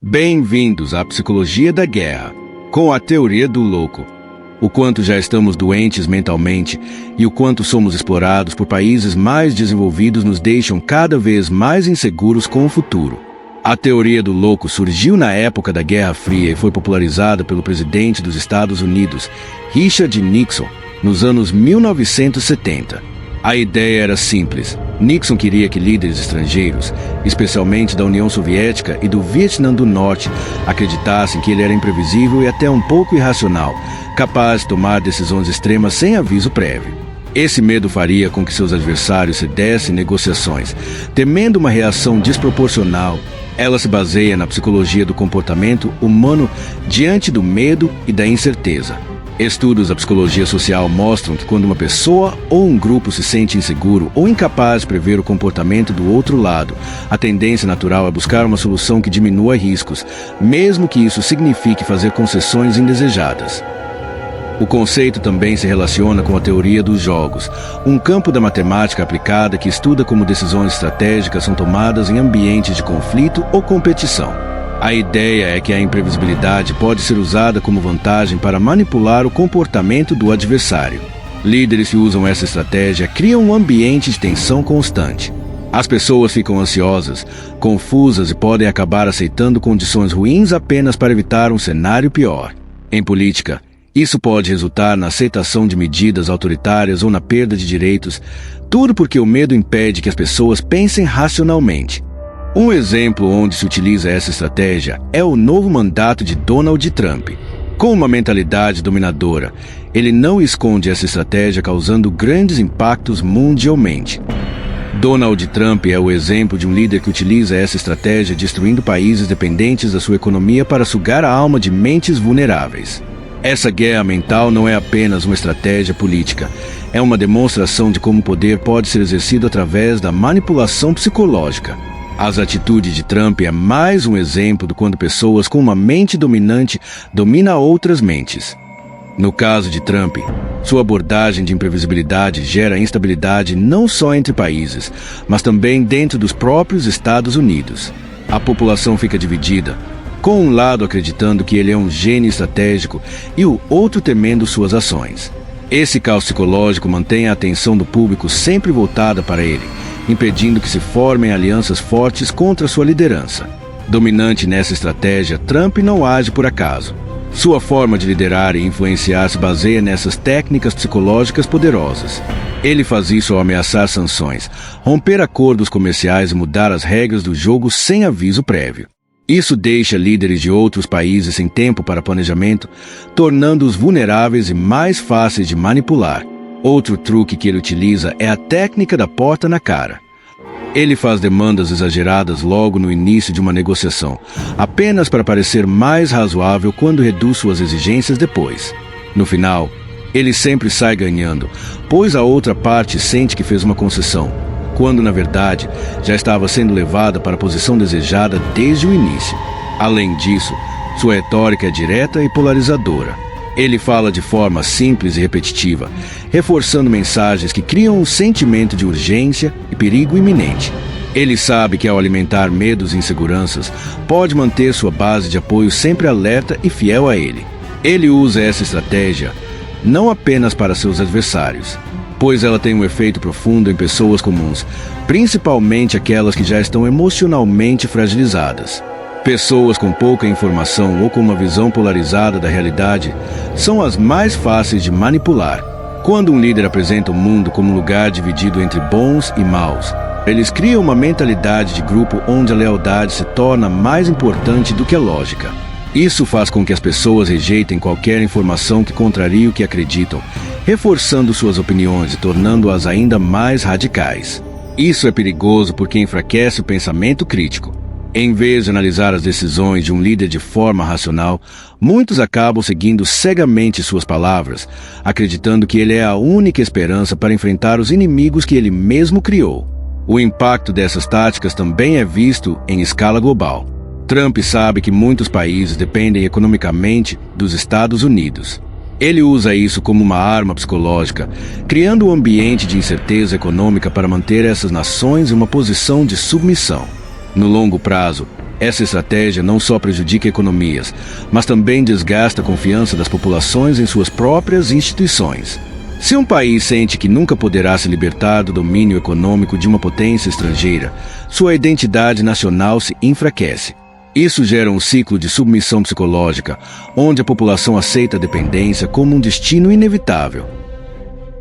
Bem-vindos à Psicologia da Guerra, com a teoria do louco. O quanto já estamos doentes mentalmente e o quanto somos explorados por países mais desenvolvidos nos deixam cada vez mais inseguros com o futuro. A teoria do louco surgiu na época da Guerra Fria e foi popularizada pelo presidente dos Estados Unidos, Richard Nixon, nos anos 1970. A ideia era simples. Nixon queria que líderes estrangeiros, especialmente da União Soviética e do Vietnã do Norte, acreditassem que ele era imprevisível e até um pouco irracional, capaz de tomar decisões extremas sem aviso prévio. Esse medo faria com que seus adversários cedessem negociações, temendo uma reação desproporcional. Ela se baseia na psicologia do comportamento humano diante do medo e da incerteza. Estudos da psicologia social mostram que quando uma pessoa ou um grupo se sente inseguro ou incapaz de prever o comportamento do outro lado, a tendência natural é buscar uma solução que diminua riscos, mesmo que isso signifique fazer concessões indesejadas. O conceito também se relaciona com a teoria dos jogos, um campo da matemática aplicada que estuda como decisões estratégicas são tomadas em ambientes de conflito ou competição. A ideia é que a imprevisibilidade pode ser usada como vantagem para manipular o comportamento do adversário. Líderes que usam essa estratégia criam um ambiente de tensão constante. As pessoas ficam ansiosas, confusas e podem acabar aceitando condições ruins apenas para evitar um cenário pior. Em política, isso pode resultar na aceitação de medidas autoritárias ou na perda de direitos, tudo porque o medo impede que as pessoas pensem racionalmente. Um exemplo onde se utiliza essa estratégia é o novo mandato de Donald Trump. Com uma mentalidade dominadora, ele não esconde essa estratégia, causando grandes impactos mundialmente. Donald Trump é o exemplo de um líder que utiliza essa estratégia destruindo países dependentes da sua economia para sugar a alma de mentes vulneráveis. Essa guerra mental não é apenas uma estratégia política, é uma demonstração de como o poder pode ser exercido através da manipulação psicológica. As atitudes de Trump é mais um exemplo de quando pessoas com uma mente dominante dominam outras mentes. No caso de Trump, sua abordagem de imprevisibilidade gera instabilidade não só entre países, mas também dentro dos próprios Estados Unidos. A população fica dividida, com um lado acreditando que ele é um gênio estratégico e o outro temendo suas ações. Esse caos psicológico mantém a atenção do público sempre voltada para ele, impedindo que se formem alianças fortes contra sua liderança. Dominante nessa estratégia, Trump não age por acaso. Sua forma de liderar e influenciar se baseia nessas técnicas psicológicas poderosas. Ele faz isso ao ameaçar sanções, romper acordos comerciais e mudar as regras do jogo sem aviso prévio. Isso deixa líderes de outros países sem tempo para planejamento, tornando-os vulneráveis e mais fáceis de manipular. Outro truque que ele utiliza é a técnica da porta na cara. Ele faz demandas exageradas logo no início de uma negociação, apenas para parecer mais razoável quando reduz suas exigências depois. No final, ele sempre sai ganhando, pois a outra parte sente que fez uma concessão, quando na verdade já estava sendo levada para a posição desejada desde o início. Além disso, sua retórica é direta e polarizadora. Ele fala de forma simples e repetitiva, reforçando mensagens que criam um sentimento de urgência e perigo iminente. Ele sabe que ao alimentar medos e inseguranças, pode manter sua base de apoio sempre alerta e fiel a ele. Ele usa essa estratégia não apenas para seus adversários, pois ela tem um efeito profundo em pessoas comuns, principalmente aquelas que já estão emocionalmente fragilizadas. Pessoas com pouca informação ou com uma visão polarizada da realidade são as mais fáceis de manipular. Quando um líder apresenta o mundo como um lugar dividido entre bons e maus, eles criam uma mentalidade de grupo onde a lealdade se torna mais importante do que a lógica. Isso faz com que as pessoas rejeitem qualquer informação que contrarie o que acreditam, reforçando suas opiniões e tornando-as ainda mais radicais. Isso é perigoso porque enfraquece o pensamento crítico. Em vez de analisar as decisões de um líder de forma racional, muitos acabam seguindo cegamente suas palavras, acreditando que ele é a única esperança para enfrentar os inimigos que ele mesmo criou. O impacto dessas táticas também é visto em escala global. Trump sabe que muitos países dependem economicamente dos Estados Unidos. Ele usa isso como uma arma psicológica, criando um ambiente de incerteza econômica para manter essas nações em uma posição de submissão. No longo prazo, Essa estratégia não só prejudica economias, mas também desgasta a confiança das populações em suas próprias instituições. Se um país sente que nunca poderá se libertar do domínio econômico de uma potência estrangeira, sua identidade nacional se enfraquece. Isso gera um ciclo de submissão psicológica, onde a população aceita a dependência como um destino inevitável.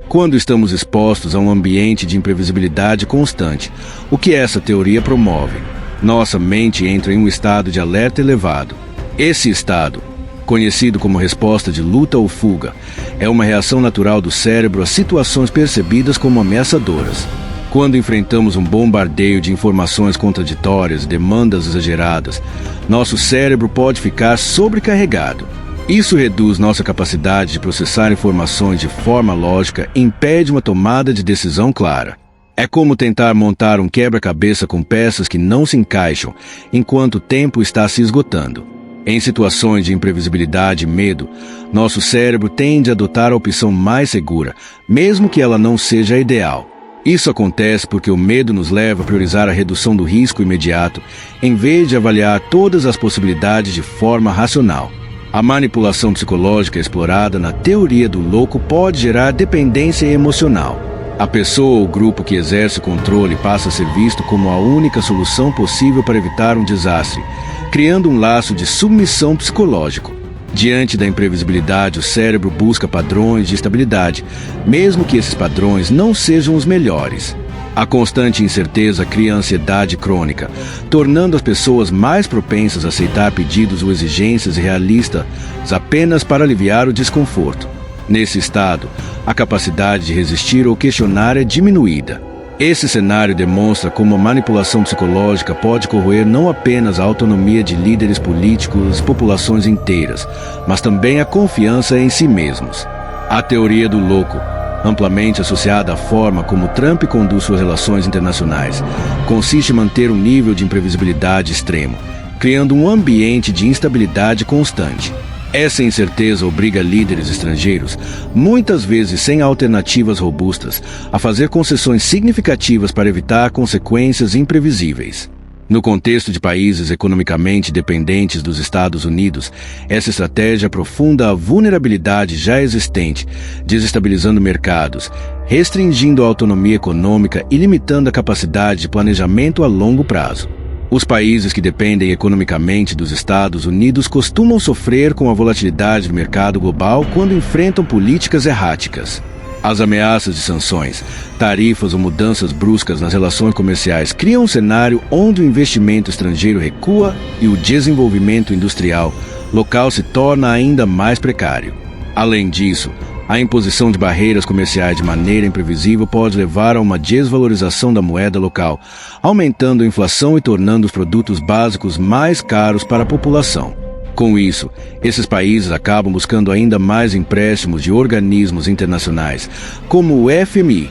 Quando estamos expostos a um ambiente de imprevisibilidade constante, o que essa teoria promove? Nossa mente entra em um estado de alerta elevado. Esse estado, conhecido como resposta de luta ou fuga, é uma reação natural do cérebro a situações percebidas como ameaçadoras. Quando enfrentamos um bombardeio de informações contraditórias e demandas exageradas, nosso cérebro pode ficar sobrecarregado. Isso reduz nossa capacidade de processar informações de forma lógica e impede uma tomada de decisão clara. É como tentar montar um quebra-cabeça com peças que não se encaixam enquanto o tempo está se esgotando. Em situações de imprevisibilidade e medo, nosso cérebro tende a adotar a opção mais segura, mesmo que ela não seja a ideal. Isso acontece porque o medo nos leva a priorizar a redução do risco imediato, em vez de avaliar todas as possibilidades de forma racional. A manipulação psicológica explorada na teoria do louco pode gerar dependência emocional. A pessoa ou grupo que exerce o controle passa a ser visto como a única solução possível para evitar um desastre, criando um laço de submissão psicológico. Diante da imprevisibilidade, o cérebro busca padrões de estabilidade, mesmo que esses padrões não sejam os melhores. A constante incerteza cria ansiedade crônica, tornando as pessoas mais propensas a aceitar pedidos ou exigências irrealistas apenas para aliviar o desconforto. Nesse estado, a capacidade de resistir ou questionar é diminuída. Esse cenário demonstra como a manipulação psicológica pode corroer não apenas a autonomia de líderes políticos e populações inteiras, mas também a confiança em si mesmos. A teoria do louco, amplamente associada à forma como Trump conduz suas relações internacionais, consiste em manter um nível de imprevisibilidade extremo, criando um ambiente de instabilidade constante. Essa incerteza obriga líderes estrangeiros, muitas vezes sem alternativas robustas, a fazer concessões significativas para evitar consequências imprevisíveis. No contexto de países economicamente dependentes dos Estados Unidos, essa estratégia aprofunda a vulnerabilidade já existente, desestabilizando mercados, restringindo a autonomia econômica e limitando a capacidade de planejamento a longo prazo. Os países que dependem economicamente dos Estados Unidos costumam sofrer com a volatilidade do mercado global quando enfrentam políticas erráticas. As ameaças de sanções, tarifas ou mudanças bruscas nas relações comerciais criam um cenário onde o investimento estrangeiro recua e o desenvolvimento industrial local se torna ainda mais precário. Além disso, a imposição de barreiras comerciais de maneira imprevisível pode levar a uma desvalorização da moeda local, aumentando a inflação e tornando os produtos básicos mais caros para a população. Com isso, esses países acabam buscando ainda mais empréstimos de organismos internacionais, como o FMI,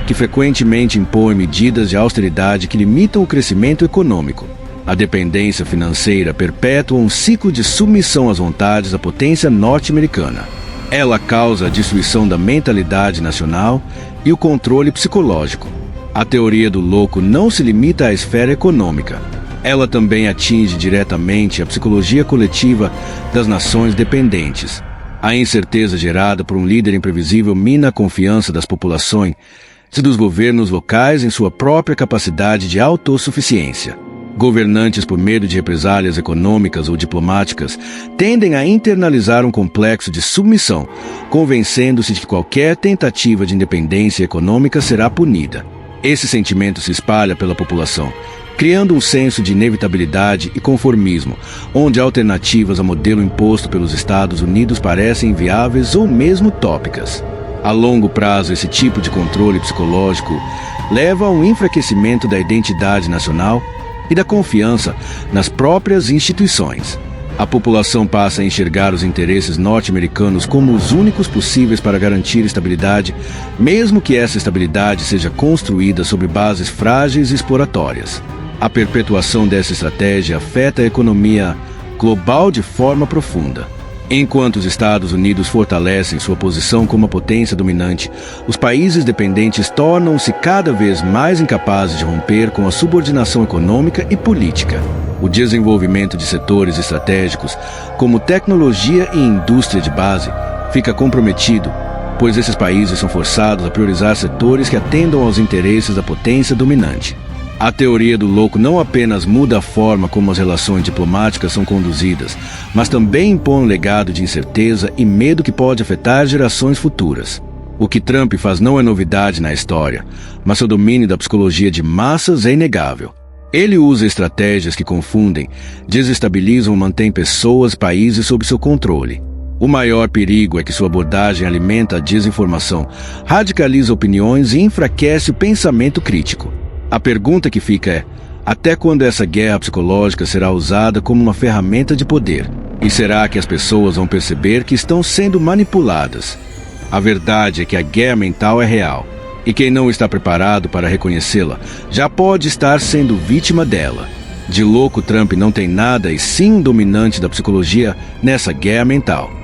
que frequentemente impõe medidas de austeridade que limitam o crescimento econômico. A dependência financeira perpetua um ciclo de submissão às vontades da potência norte-americana. Ela causa a destruição da mentalidade nacional e o controle psicológico. A teoria do louco não se limita à esfera econômica. Ela também atinge diretamente a psicologia coletiva das nações dependentes. A incerteza gerada por um líder imprevisível mina a confiança das populações e dos governos locais em sua própria capacidade de autossuficiência. Governantes, por medo de represálias econômicas ou diplomáticas, tendem a internalizar um complexo de submissão, convencendo-se de que qualquer tentativa de independência econômica será punida. Esse sentimento se espalha pela população, criando um senso de inevitabilidade e conformismo, onde alternativas ao modelo imposto pelos Estados Unidos parecem inviáveis ou mesmo utópicas. A longo prazo, esse tipo de controle psicológico leva a um enfraquecimento da identidade nacional e da confiança nas próprias instituições. A população passa a enxergar os interesses norte-americanos como os únicos possíveis para garantir estabilidade, mesmo que essa estabilidade seja construída sobre bases frágeis e exploratórias. A perpetuação dessa estratégia afeta a economia global de forma profunda. Enquanto os Estados Unidos fortalecem sua posição como a potência dominante, os países dependentes tornam-se cada vez mais incapazes de romper com a subordinação econômica e política. O desenvolvimento de setores estratégicos, como tecnologia e indústria de base, fica comprometido, pois esses países são forçados a priorizar setores que atendam aos interesses da potência dominante. A teoria do louco não apenas muda a forma como as relações diplomáticas são conduzidas, mas também impõe um legado de incerteza e medo que pode afetar gerações futuras. O que Trump faz não é novidade na história, mas seu domínio da psicologia de massas é inegável. Ele usa estratégias que confundem, desestabilizam e mantêm pessoas e países sob seu controle. O maior perigo é que sua abordagem alimenta a desinformação, radicaliza opiniões e enfraquece o pensamento crítico. A pergunta que fica é: até quando essa guerra psicológica será usada como uma ferramenta de poder? E será que as pessoas vão perceber que estão sendo manipuladas? A verdade é que a guerra mental é real, e quem não está preparado para reconhecê-la já pode estar sendo vítima dela. De louco, Trump não tem nada e sim um dominante da psicologia nessa guerra mental.